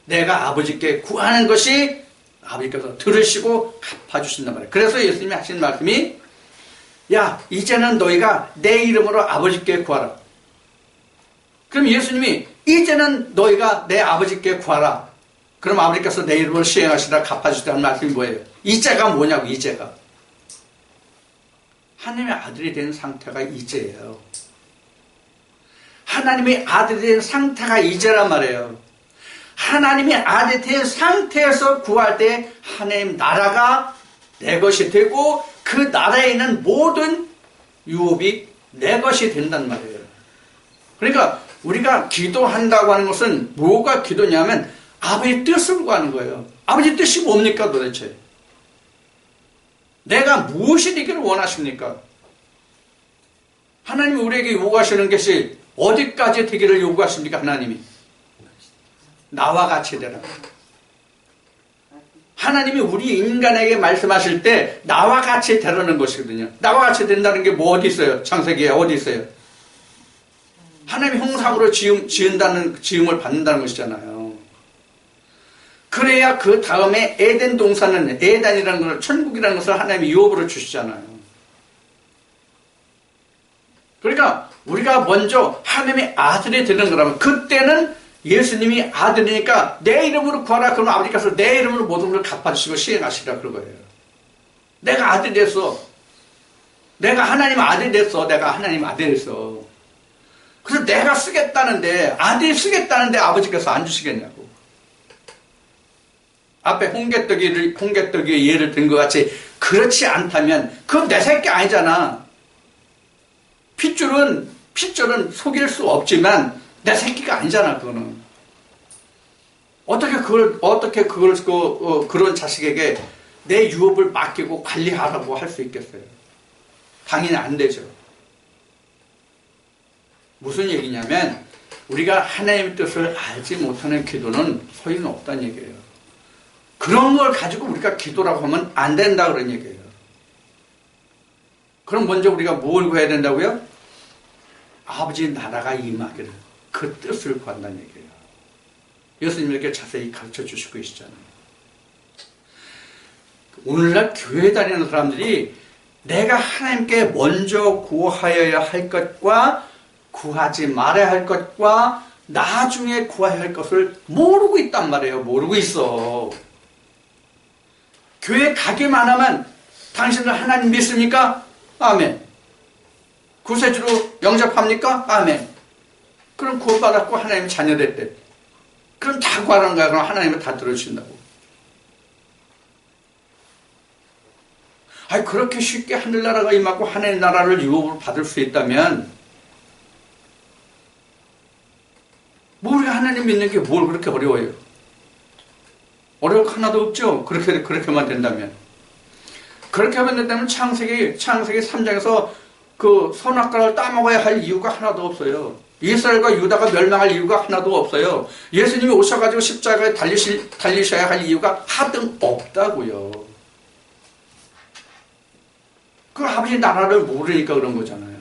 내가 아버지께 구하는 것이 아버지께서 들으시고 갚아주신단 말이에요. 그래서 예수님이 하신 말씀이 야 이제는 너희가 내 이름으로 아버지께 구하라. 그럼 예수님이 이제는 너희가 내 아버지께 구하라. 그럼 아버지께서 내 이름으로 시행하시라 갚아주시라는 말씀이 뭐예요? 이제가 뭐냐고. 이제가 하나님의 아들이 된 상태가 이제예요. 하나님의 아들이 된 상태가 이제란 말이에요. 하나님의 아들이 된 상태에서 구할 때 하나님 나라가 내 것이 되고 그 나라에 있는 모든 유업이 내 것이 된단 말이에요. 그러니까 우리가 기도한다고 하는 것은 뭐가 기도냐면 아버지 뜻을 구하는 거예요. 아버지 뜻이 뭡니까 도대체? 내가 무엇이 되기를 원하십니까? 하나님이 우리에게 요구하시는 것이 어디까지 되기를 요구하십니까? 하나님이 나와 같이 되라. 하나님이 우리 인간에게 말씀하실 때 나와 같이 되라는 것이거든요. 나와 같이 된다는 게 뭐 어디 있어요? 창세기에 어디 있어요? 하나님이 형상으로 지은다는 지음을 받는다는 것이잖아요. 그래야 그 다음에 에덴 동산은 에덴이라는 걸 천국이라는 것을 하나님이 유업으로 주시잖아요. 그러니까 우리가 먼저 하나님의 아들이 되는 거라면 그때는 예수님이 아들이니까 내 이름으로 구하라. 그러면 아버지께서 내 이름으로 모든 걸 갚아주시고 시행하시라 그런 거예요. 내가 아들이 됐어. 내가 하나님 아들이 됐어. 내가 하나님 아들이 됐어. 그래서 내가 쓰겠다는데 아들이 쓰겠다는데 아버지께서 안 주시겠냐고. 앞에 홍길떡이의 예를 든 것 같이 그렇지 않다면 그건 내 새끼 아니잖아. 핏줄은 속일 수 없지만 내 새끼가 아니잖아. 그거는 어떻게 그걸 그런 자식에게 내 유업을 맡기고 관리하라고 할 수 있겠어요? 당연히 안 되죠. 무슨 얘기냐면 우리가 하나님의 뜻을 알지 못하는 기도는 소용없다는 얘기예요. 그런 걸 가지고 우리가 기도라고 하면 안 된다 그런 얘기예요. 그럼 먼저 우리가 뭘 구해야 된다고요? 아버지 나라가 임하기를 그 뜻을 구한다는 얘기예요. 예수님이 이렇게 자세히 가르쳐 주시고 계시잖아요. 오늘날 교회 다니는 사람들이 내가 하나님께 먼저 구하여야 할 것과 구하지 말아야 할 것과 나중에 구해야 할 것을 모르고 있단 말이에요. 모르고 있어. 교회 가기만 하면 당신들 하나님 믿습니까? 아멘. 구세주로 영접합니까? 아멘. 그럼 구원받았고 하나님 자녀 됐대. 그럼 다 구하는 거야. 그럼 하나님은 다 들어주신다고. 아니 그렇게 쉽게 하늘나라가 임하고 하나님 나라를 유업으로 받을 수 있다면 뭐 우리가 하나님 믿는 게 뭘 그렇게 어려워요? 어려울 거 하나도 없죠. 그렇게만 된다면. 그렇게 하면 된다면 창세기 3장에서 그 선악과를 따먹어야 할 이유가 하나도 없어요. 이스라엘과 유다가 멸망할 이유가 하나도 없어요. 예수님이 오셔가지고 십자가에 달리셔야 할 이유가 하등 없다고요. 그 아버지 나라를 모르니까 그런 거잖아요.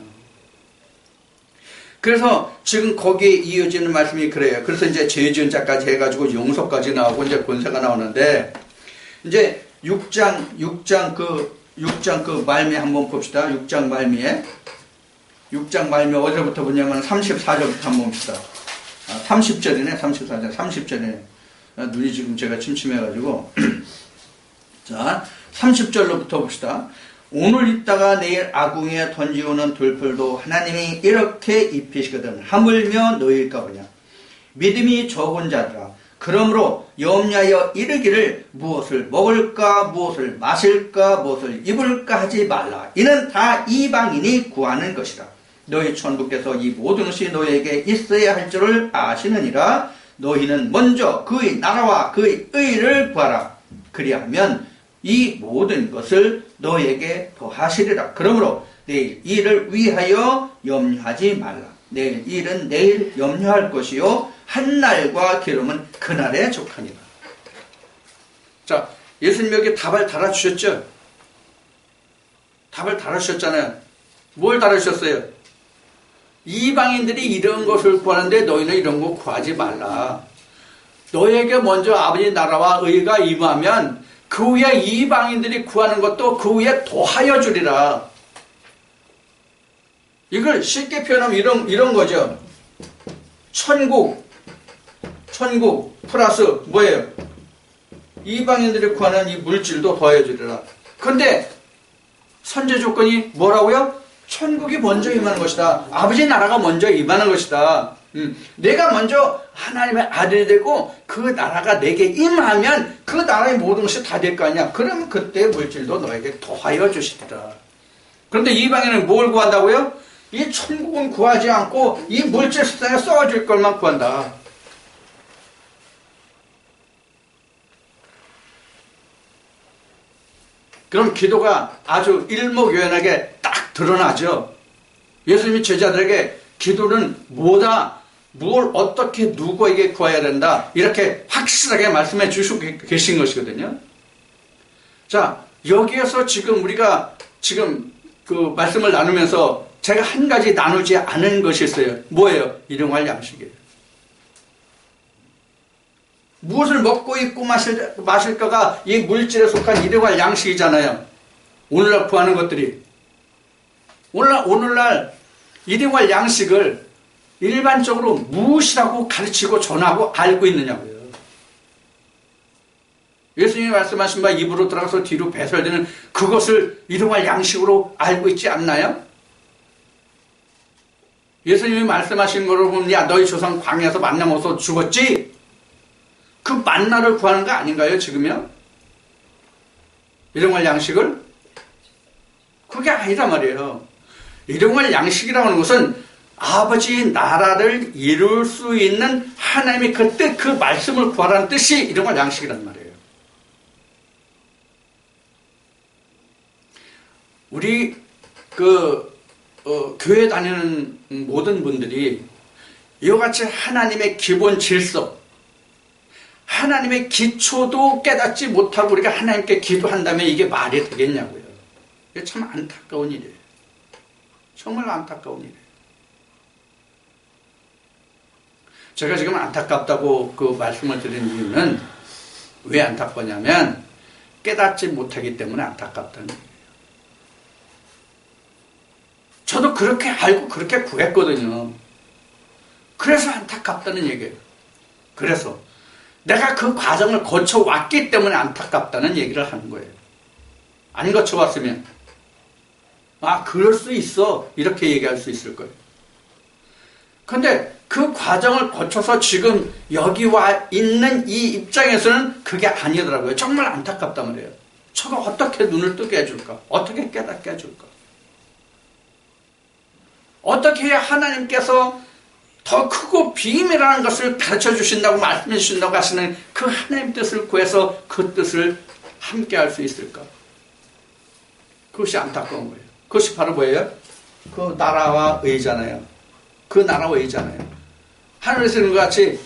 그래서 지금 거기에 이어지는 말씀이 그래요. 그래서 이제 죄 지은 자까지 해가지고 용서까지 나오고 이제 권세가 나오는데, 이제 6장 그 말미 한번 봅시다. 6장 말미 어디서부터 보냐면 34절부터 한번 봅시다. 30절이네, 34절, 30절이네. 눈이 지금 제가 침침해가지고. 자, 30절로부터 봅시다. 오늘 있다가 내일 아궁이에 던지오는 돌풀도 하나님이 이렇게 입히시거든. 하물며 너희일까 보냐. 믿음이 적은 자들아. 그러므로 염려하여 이르기를 무엇을 먹을까, 무엇을 마실까, 무엇을 입을까 하지 말라. 이는 다 이방인이 구하는 것이다. 너희 천부께서 이 모든 것이 너희에게 있어야 할 줄을 아시느니라. 너희는 먼저 그의 나라와 그의 의를 구하라. 그리하면 이 모든 것을 너희에게 더하시리라. 그러므로 내일 일을 위하여 염려하지 말라. 내일 일은 내일 염려할 것이요 한날과 기름은 그날에 족하니라. 자, 예수님 여기 답을 달아주셨죠? 답을 달아주셨잖아요. 뭘 달아주셨어요? 이방인들이 이런 것을 구하는데 너희는 이런 거 구하지 말라. 너희에게 먼저 아버지 나라와 의가 임하면 그 후에 이방인들이 구하는 것도 그 후에 더하여 주리라. 이걸 쉽게 표현하면 이런 거죠. 천국 플러스 뭐예요? 이방인들이 구하는 이 물질도 더하여 주리라. 그런데 선제 조건이 뭐라고요? 천국이 먼저 임하는 것이다. 아버지 나라가 먼저 임하는 것이다. 내가 먼저 하나님의 아들이 되고 그 나라가 내게 임하면 그 나라의 모든 것이 다 될 거 아니야. 그러면 그때 물질도 너에게 더하여 주시리라. 그런데 이방인은 뭘 구한다고요? 이 천국은 구하지 않고 이 물질 세상에 써줄 것만 구한다. 그럼 기도가 아주 일목요연하게 딱 드러나죠. 예수님이 제자들에게 기도는 뭐다, 뭘 어떻게 누구에게 구해야 된다, 이렇게 확실하게 말씀해 주시고 계신 것이거든요. 자, 여기에서 지금 우리가 지금 그 말씀을 나누면서 제가 한 가지 나누지 않은 것이 있어요. 뭐예요? 일용할 양식이에요. 무엇을 먹고 입고 마실까가 이 물질에 속한 일용할 양식이잖아요. 오늘날 구하는 것들이. 오늘날 일용할 양식을 일반적으로 무엇이라고 가르치고 전하고 알고 있느냐고요. 예수님이 말씀하신 바 입으로 들어가서 뒤로 배설되는 그것을 일용할 양식으로 알고 있지 않나요? 예수님이 말씀하신 거로 보면 야 너희 조상 광야에서 만나 먹어서 죽었지? 그 만나를 구하는 거 아닌가요 지금요? 일용할 양식을? 그게 아니란 말이에요. 일용할 양식이라고 하는 것은 아버지 나라를 이룰 수 있는 하나님의 그 뜻, 그 말씀을 구하라는 뜻이 일용할 양식이란 말이에요. 우리 교회 다니는 모든 분들이 이와 같이 하나님의 기본 질서, 하나님의 기초도 깨닫지 못하고 우리가 하나님께 기도한다면 이게 말이 되겠냐고요. 이게 참 안타까운 일이에요. 정말 안타까운 일이에요. 제가 지금 안타깝다고 그 말씀을 드린 이유는 왜 안타까냐면 깨닫지 못하기 때문에 안타깝다는 거예요. 저도 그렇게 알고 그렇게 구했거든요. 그래서 안타깝다는 얘기예요. 그래서 내가 그 과정을 거쳐왔기 때문에 안타깝다는 얘기를 하는 거예요. 안 거쳐왔으면 아 그럴 수 있어 이렇게 얘기할 수 있을 거예요. 그런데 그 과정을 거쳐서 지금 여기 와 있는 이 입장에서는 그게 아니더라고요. 정말 안타깝단 말이에요. 저가 어떻게 눈을 뜨게 해줄까? 어떻게 깨닫게 해줄까? 어떻게 해야 하나님께서 더 크고 비밀이라는 것을 가르쳐 주신다고 말씀해 주신다고 하시는 그 하나님 뜻을 구해서 그 뜻을 함께 할 수 있을까? 그것이 안타까운 거예요. 그것이 바로 뭐예요? 그 나라와 의잖아요. 그 나라와 의잖아요. 하늘에서 이룬 것 같이,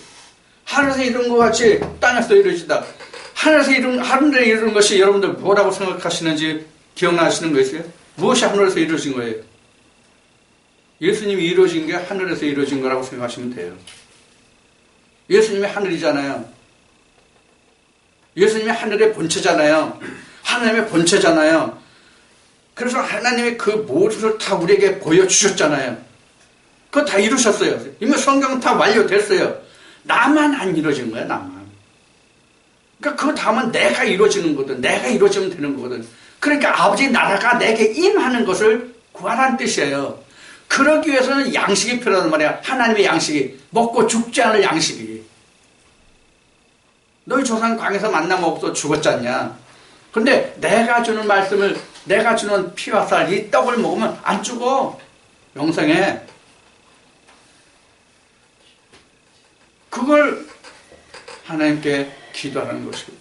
하늘에서 이룬 것 같이 땅에서 이루어지다. 하늘에 이룬 것이 여러분들 뭐라고 생각하시는지 기억나시는 거 있어요? 무엇이 하늘에서 이루어진 거예요? 예수님이 이루어진 게 하늘에서 이루어진 거라고 생각하시면 돼요. 예수님이 하늘이잖아요. 예수님이 하늘의 본체잖아요. 하나님의 본체잖아요. 그래서 하나님이 그 모습을 다 우리에게 보여주셨잖아요. 그거 다 이루셨어요. 이미 성경은 다 완료됐어요. 나만 안 이루어진 거야, 나만. 그러니까 그 다음은 내가 이루어지는 거거든. 내가 이루어지면 되는 거거든. 그러니까 아버지 나라가 내게 임하는 것을 구하라는 뜻이에요. 그러기 위해서는 양식이 필요하단 말이야. 하나님의 양식이. 먹고 죽지 않을 양식이. 너희 조상 광에서 만나 먹어서 죽었지 않냐. 근데 내가 주는 말씀을, 내가 주는 피와 살, 이 떡을 먹으면 안 죽어. 영생에. 그걸 하나님께 기도하는 것이고.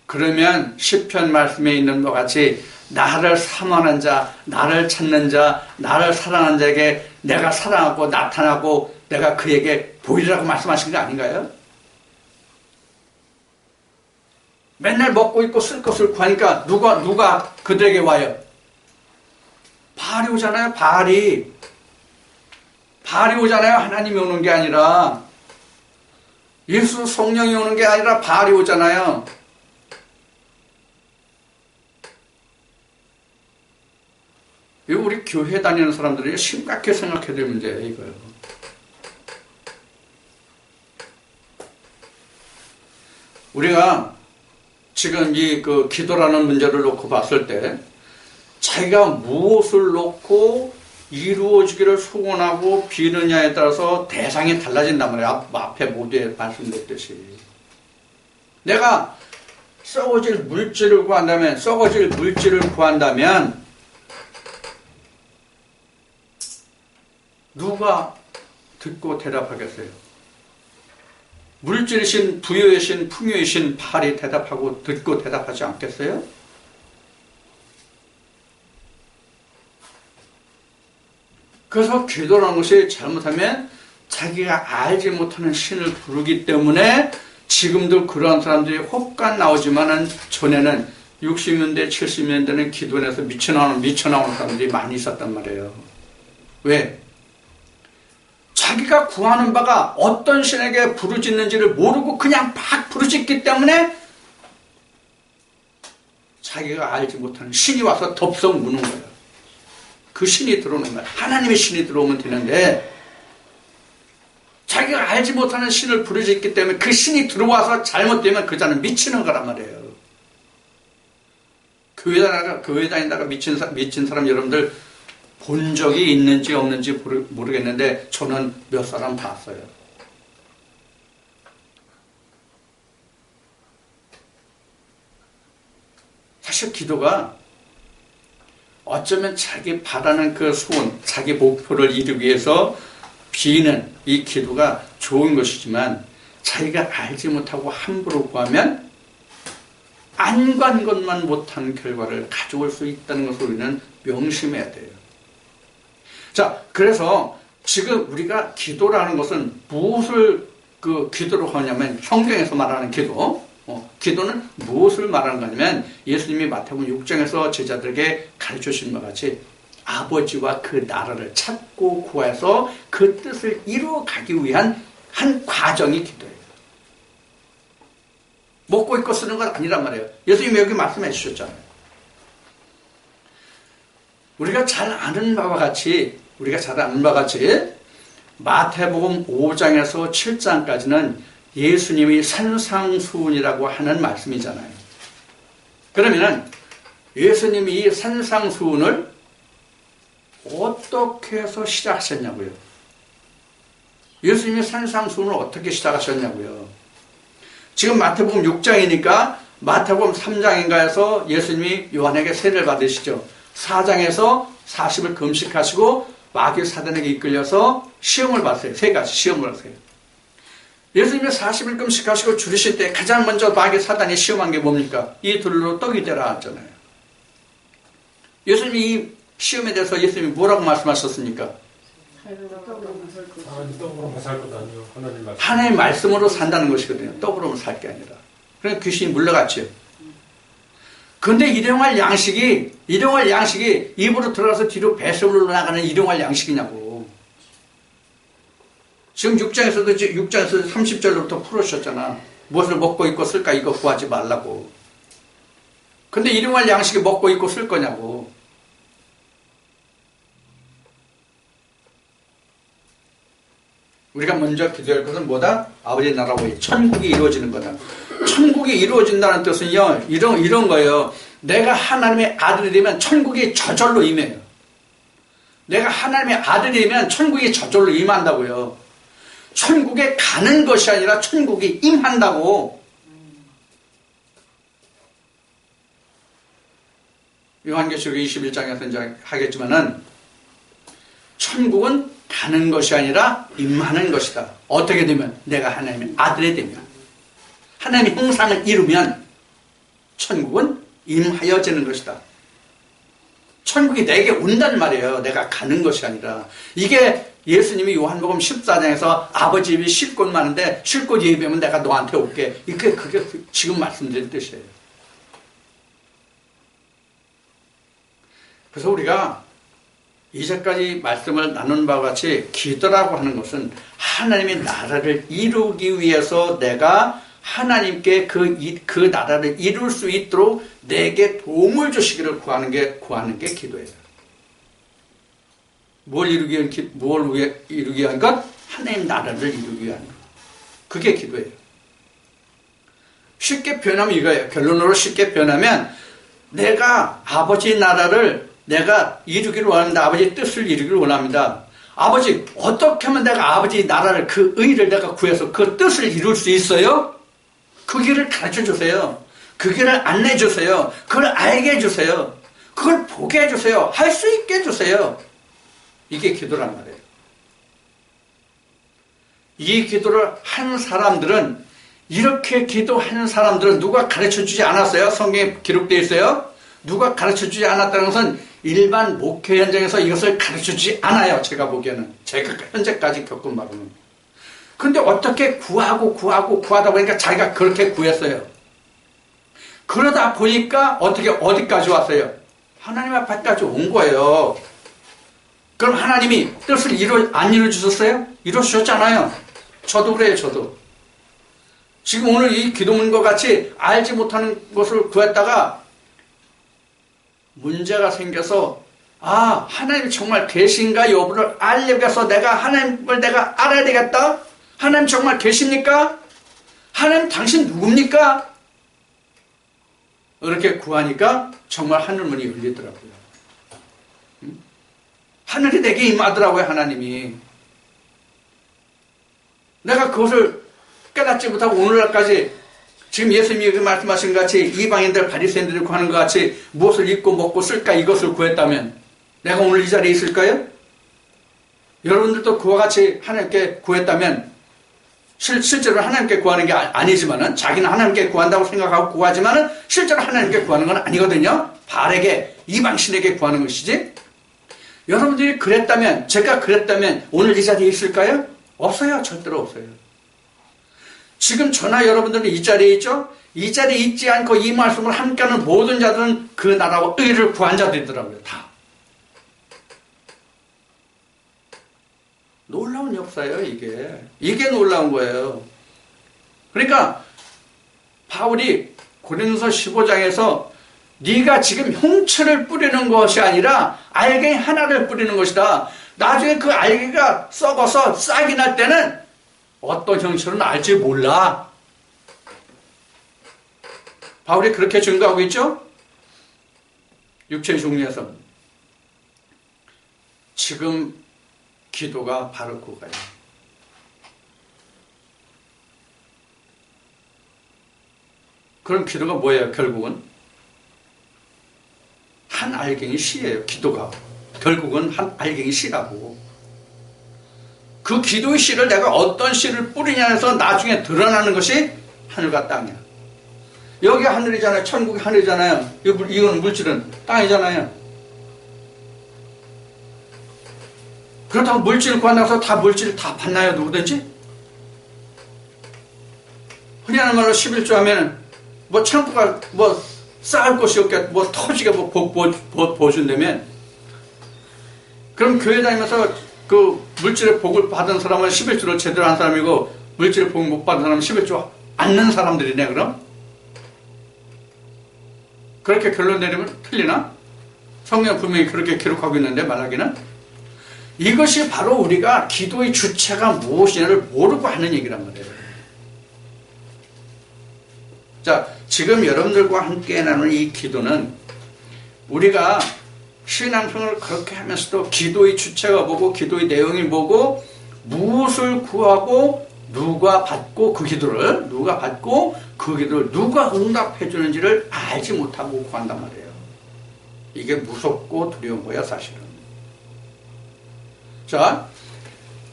그러면 시편 말씀에 있는 것 같이 나를 사모하는 자, 나를 찾는 자, 나를 사랑하는 자에게 내가 사랑하고 나타나고 내가 그에게 보이라고 말씀하신 게 아닌가요? 맨날 먹고 있고 쓸 것을 구하니까 누가 그들에게 와요? 바알이 오잖아요. 바알이 오잖아요. 하나님이 오는 게 아니라, 예수 성령이 오는 게 아니라 바알이 오잖아요. 이거 우리 교회 다니는 사람들이 심각하게 생각해야 될 문제예요, 이거요. 우리가 지금 이 그 기도라는 문제를 놓고 봤을 때, 자기가 무엇을 놓고 이루어지기를 소원하고 비느냐에 따라서 대상이 달라진단 말이에요. 앞에 모두에 말씀드렸듯이. 내가 썩어질 물질을 구한다면 누가 듣고 대답하겠어요? 물질이신 부여이신 풍요이신 바알이 대답하고 듣고 대답하지 않겠어요? 그래서 기도라는 것이 잘못하면 자기가 알지 못하는 신을 부르기 때문에 지금도 그러한 사람들이 혹간 나오지만은 전에는 60년대 70년대는 기도원에서 미쳐나오는 사람들이 많이 있었단 말이에요. 왜? 자기가 구하는 바가 어떤 신에게 부르짖는지를 모르고 그냥 막 부르짖기 때문에 자기가 알지 못하는 신이 와서 덥석 무는 거예요. 그 신이 들어오는 거예요. 하나님의 신이 들어오면 되는데 자기가 알지 못하는 신을 부르짖기 때문에 그 신이 들어와서 잘못되면 그 자는 미치는 거란 말이에요. 교회 다니다가 미친 사람 여러분들 본 적이 있는지 없는지 모르겠는데 저는 몇 사람 봤어요. 사실 기도가 어쩌면 자기 바라는 그 소원, 자기 목표를 이루기 위해서 비는 이 기도가 좋은 것이지만 자기가 알지 못하고 함부로 구하면 안 간 것만 못한 결과를 가져올 수 있다는 것을 우리는 명심해야 돼요. 자, 그래서 지금 우리가 기도라는 것은 무엇을 기도로 하냐면 성경에서 말하는 기도, 기도는 무엇을 말하는 거냐면 예수님이 마태복음 6장에서 제자들에게 가르쳐주신 것 같이 아버지와 그 나라를 찾고 구해서 그 뜻을 이루어가기 위한 한 과정이 기도예요. 먹고 입고 쓰는 건 아니란 말이에요. 예수님이 여기 말씀해 주셨잖아요. 우리가 잘 아는 바와 같이 마태복음 5장에서 7장까지는 예수님이 산상수훈이라고 하는 말씀이잖아요. 그러면은 예수님이 이 산상수훈을 어떻게 해서 시작하셨냐고요? 예수님이 산상수훈을 어떻게 시작하셨냐고요? 지금 마태복음 6장이니까 마태복음 3장인가에서 예수님이 요한에게 세례를 받으시죠. 4장에서 40을 금식하시고 마귀 사단에게 이끌려서 시험을 받으세요. 세 가지 시험을 하세요. 예수님이 40일 금식하시고 줄이실 때 가장 먼저 마귀 사단이 시험한 게 뭡니까? 이 둘로 떡이 되라 하잖아요. 예수님이 이 시험에 대해서 예수님이 뭐라고 말씀하셨습니까? 떡으로만 살 것 아니요. 하나님 말씀으로 산다는 것이거든요. 떡으로만 살 게 아니라. 그러니까 귀신이 물러갔죠. 근데 일용할 양식이 입으로 들어가서 뒤로 배설로 나가는 일용할 양식이냐고. 지금 6장에서도 30절부터 풀어주셨잖아. 무엇을 먹고 입고 쓸까 이거 구하지 말라고. 근데 일용할 양식이 먹고 입고 쓸 거냐고. 우리가 먼저 기도할 것은 뭐다? 아버지 나라고 천국이 이루어지는 거다. 천국이 이루어진다는 뜻은요, 이런 거예요. 내가 하나님의 아들이 되면 천국이 저절로 임해요. 내가 하나님의 아들이 되면 천국이 저절로 임한다고요. 천국에 가는 것이 아니라 천국이 임한다고. 요한계시록 21장에서 이제 하겠지만은 천국은 가는 것이 아니라 임하는 것이다. 어떻게 되면? 내가 하나님의 아들이 되면, 하나님의 형상을 이루면 천국은 임하여지는 것이다. 천국이 내게 온단 말이에요. 내가 가는 것이 아니라. 이게 예수님이 요한복음 14장에서 아버지 집이 쉴 곳 많은데 쉴 곳 예비하면 내가 너한테 올게. 그게 지금 말씀드린 뜻이에요. 그래서 우리가 이제까지 말씀을 나눈 바와 같이 기도라고 하는 것은 하나님의 나라를 이루기 위해서 내가 하나님께 그 나라를 이룰 수 있도록 내게 도움을 주시기를 구하는 게 기도예요. 뭘 이루기 위한 것? 하나님 나라를 이루기 위한 것. 그게 기도예요. 쉽게 표현하면 이거예요. 결론으로 쉽게 표현하면 내가 아버지 나라를 내가 이루기를 원합니다. 아버지의 뜻을 이루기를 원합니다. 아버지, 어떻게 하면 내가 아버지 나라를, 그 의를 내가 구해서 그 뜻을 이룰 수 있어요? 그 길을 가르쳐 주세요. 그 길을 안내해 주세요. 그걸 알게 해주세요. 그걸 보게 해주세요. 할 수 있게 해주세요. 이게 기도란 말이에요. 이 기도를 한 사람들은, 이렇게 기도하는 사람들은 누가 가르쳐 주지 않았어요? 성경에 기록되어 있어요. 누가 가르쳐 주지 않았다는 것은 일반 목회 현장에서 이것을 가르쳐 주지 않아요. 제가 보기에는. 제가 현재까지 겪은 바로는. 근데 어떻게 구하다 보니까 자기가 그렇게 구했어요. 그러다 보니까 어디까지 왔어요? 하나님 앞에까지 온 거예요. 그럼 하나님이 뜻을 안 이루어주셨어요? 이루어주셨잖아요. 저도 그래요, 저도. 지금 오늘 이 기도문과 같이 알지 못하는 것을 구했다가 문제가 생겨서 하나님이 정말 계신가 여부를 알려고 해서 내가 하나님을 내가 알아야 되겠다. 하나님 정말 계십니까? 하나님 당신 누굽니까? 이렇게 구하니까 정말 하늘문이 열리더라고요. 하늘이 내게 임하더라고요. 하나님이. 내가 그것을 깨닫지 못하고 오늘날까지 지금 예수님이 말씀하신 것 같이 이방인들 바리새인들이 구하는 것 같이 무엇을 입고 먹고 쓸까 이것을 구했다면 내가 오늘 이 자리에 있을까요? 여러분들도 그와 같이 하나님께 구했다면 실제로 하나님께 구하는 게 아니지만은 자기는 하나님께 구한다고 생각하고 구하지만은 실제로 하나님께 구하는 건 아니거든요. 바르게 이방신에게 구하는 것이지. 여러분들이 그랬다면, 제가 그랬다면 오늘 이 자리에 있을까요? 없어요. 절대로 없어요. 지금 저나 여러분들은 이 자리에 있죠? 이 자리에 있지 않고 이 말씀을 함께하는 모든 자들은 그 나라와 의를 구한 자들이더라고요. 다. 놀라운 역사예요, 이게. 이게 놀라운 거예요. 그러니까 바울이 고린도서 15장에서 네가 지금 형체를 뿌리는 것이 아니라 알갱이 하나를 뿌리는 것이다. 나중에 그 알갱이가 썩어서 싹이 날 때는 어떤 형체로 날지 몰라. 바울이 그렇게 증거하고 있죠? 육체의 종류에서. 지금 기도가 바로 그거예요. 그럼 기도가 뭐예요? 결국은 한 알갱이 씨예요. 기도가 결국은 한 알갱이 씨라고. 그 기도의 씨를 내가 어떤 씨를 뿌리냐 해서 나중에 드러나는 것이 하늘과 땅이야. 여기 하늘이잖아요. 천국이 하늘이잖아요. 이건 물질은 땅이잖아요. 그렇다고 물질을 구한다고 해서 다 물질을 다 받나요? 누구든지? 흔히 하는 말로 11조 하면 뭐 창고가 뭐 쌓을 곳이 없게 뭐 터지게 보여준다면, 그럼 교회 다니면서 그 물질의 복을 받은 사람은 11조를 제대로 한 사람이고 물질의 복을 못 받은 사람은 11조 않는 사람들이네. 그럼 그렇게 결론 내리면 틀리나? 성경 분명히 그렇게 기록하고 있는데 말하기는 이것이 바로 우리가 기도의 주체가 무엇이냐를 모르고 하는 얘기란 말이에요. 자, 지금 여러분들과 함께 나누는 이 기도는 우리가 신앙생활을 그렇게 하면서도 기도의 주체가 뭐고 기도의 내용이 뭐고 무엇을 구하고 누가 받고 그 기도를 누가 응답해 주는지를 알지 못하고 구한단 말이에요. 이게 무섭고 두려운 거야 사실은. 자,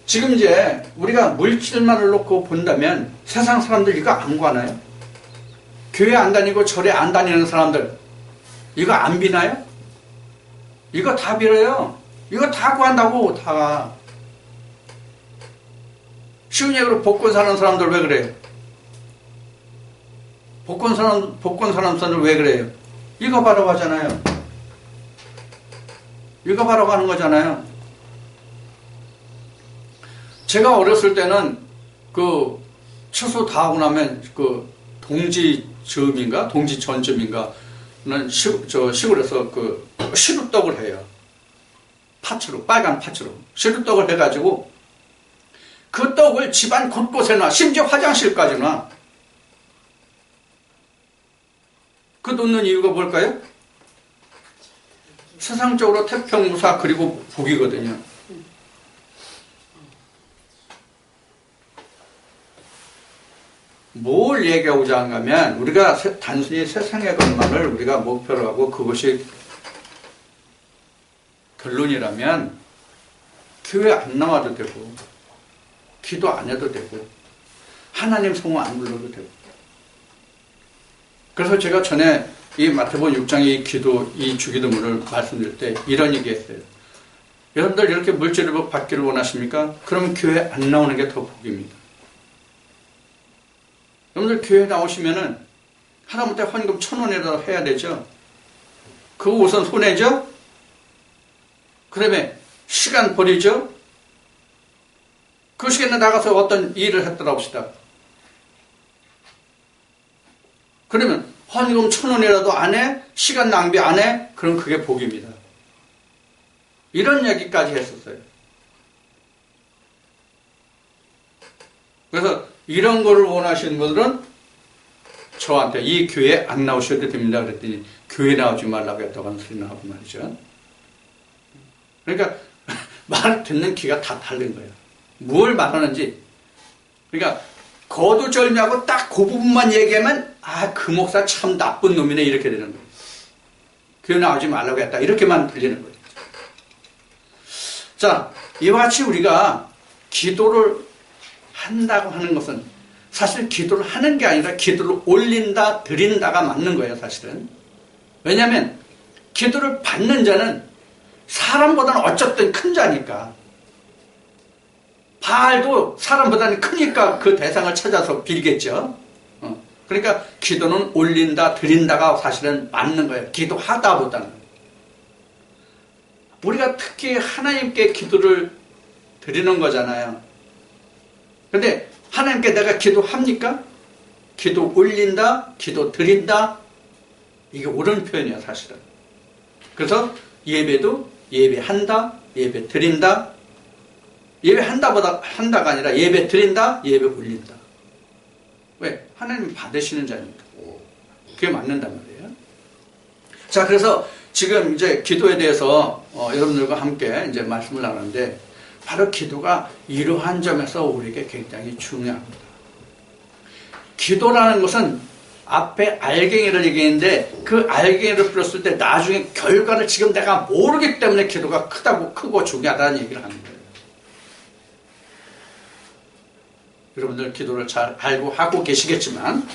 지금 이제 우리가 물질만을 놓고 본다면 세상 사람들 이거 안 구하나요? 교회 안 다니고 절에 안 다니는 사람들 이거 안 비나요? 이거 다 빌어요. 이거 다 구한다고 다. 쉬운 얘기로 복권 사는 사람들 왜 그래요? 복권 사는 사람들 왜 그래요? 이거 바로 가잖아요. 이거 바로 가는 거잖아요. 제가 어렸을 때는 그 추수 다 하고 나면 그 동지전점인가는 시골에서 그 시루떡을 해요. 파츠로, 빨간 파츠로 시루떡을 해가지고 그 떡을 집안 곳곳에 놔. 심지어 화장실까지 놔. 그 놓는 이유가 뭘까요? 세상적으로 태평무사 그리고 복이거든요. 뭘 얘기하고자 하냐면 우리가 단순히 세상의 것만을 우리가 목표로 하고 그것이 결론이라면 교회 안 나와도 되고 기도 안 해도 되고 하나님 성호 안 불러도 되고. 그래서 제가 전에 이 마태복음 6장의 이 기도, 이 주기도문을 말씀드릴 때 이런 얘기했어요. 여러분들 이렇게 물질을 받기를 원하십니까? 그럼 교회 안 나오는 게 더 복입니다. 여러분들 교회 나오시면은 하다못해 헌금 1,000원이라도 해야 되죠. 그거 우선 손해죠. 그다음에 시간 버리죠. 그 시간에 나가서 어떤 일을 했더라 봅시다. 그러면 헌금 1,000원이라도 안 해? 시간 낭비 안 해? 그럼 그게 복입니다. 이런 얘기까지 했었어요. 그래서 이런 거를 원하시는 분들은 저한테 이 교회에 안 나오셔도 됩니다. 그랬더니 교회 나오지 말라고 했다고 하는 소리는 하고 말이죠. 그러니까 말 듣는 귀가 다 다른 거예요. 뭘 말하는지. 그러니까 거두절미하고 딱 그 부분만 얘기하면 그 목사 참 나쁜 놈이네 이렇게 되는 거예요. 교회 나오지 말라고 했다 이렇게만 들리는 거예요. 자, 이와 같이 우리가 기도를 한다고 하는 것은 사실 기도를 하는 게 아니라 기도를 올린다 드린다가 맞는 거예요 사실은. 왜냐하면 기도를 받는 자는 사람보다는 어쨌든 큰 자니까. 바알도 사람보다는 크니까 그 대상을 찾아서 빌겠죠. 그러니까 기도는 올린다 드린다가 사실은 맞는 거예요. 기도하다보다는. 우리가 특히 하나님께 기도를 드리는 거잖아요. 근데 하나님께 내가 기도합니까? 기도 올린다, 기도 드린다, 이게 옳은 표현이야 사실은. 그래서 예배도 예배한다, 예배 드린다, 한다가 아니라 예배 드린다, 예배 올린다. 왜? 하나님 받으시는 자니까. 그게 맞는단 말이에요. 자, 그래서 지금 이제 기도에 대해서 여러분들과 함께 이제 말씀을 나누는데 바로 기도가 이러한 점에서 우리에게 굉장히 중요합니다. 기도라는 것은 앞에 알갱이를 얘기했는데 그 알갱이를 풀었을 때 나중에 결과를 지금 내가 모르기 때문에 기도가 크고 중요하다는 얘기를 하는 거예요. 여러분들 기도를 잘 알고 하고 계시겠지만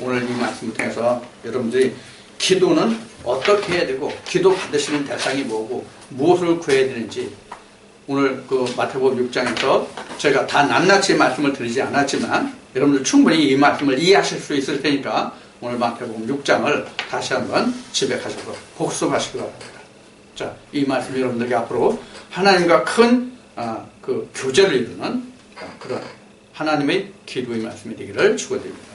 오늘 이 말씀을 통해서 여러분들이 기도는 어떻게 해야 되고 기도 받으시는 대상이 뭐고 무엇을 구해야 되는지 오늘 그 마태복음 6장에서 제가 다 낱낱이 말씀을 드리지 않았지만 여러분들 충분히 이 말씀을 이해하실 수 있을 테니까 오늘 마태복음 6장을 다시 한번 집에 가셔서 복습하시기 바랍니다. 자, 이 말씀이 여러분들에게 앞으로 하나님과 큰 그 교제를 이루는 그런 하나님의 기도의 말씀이 되기를 축원드립니다.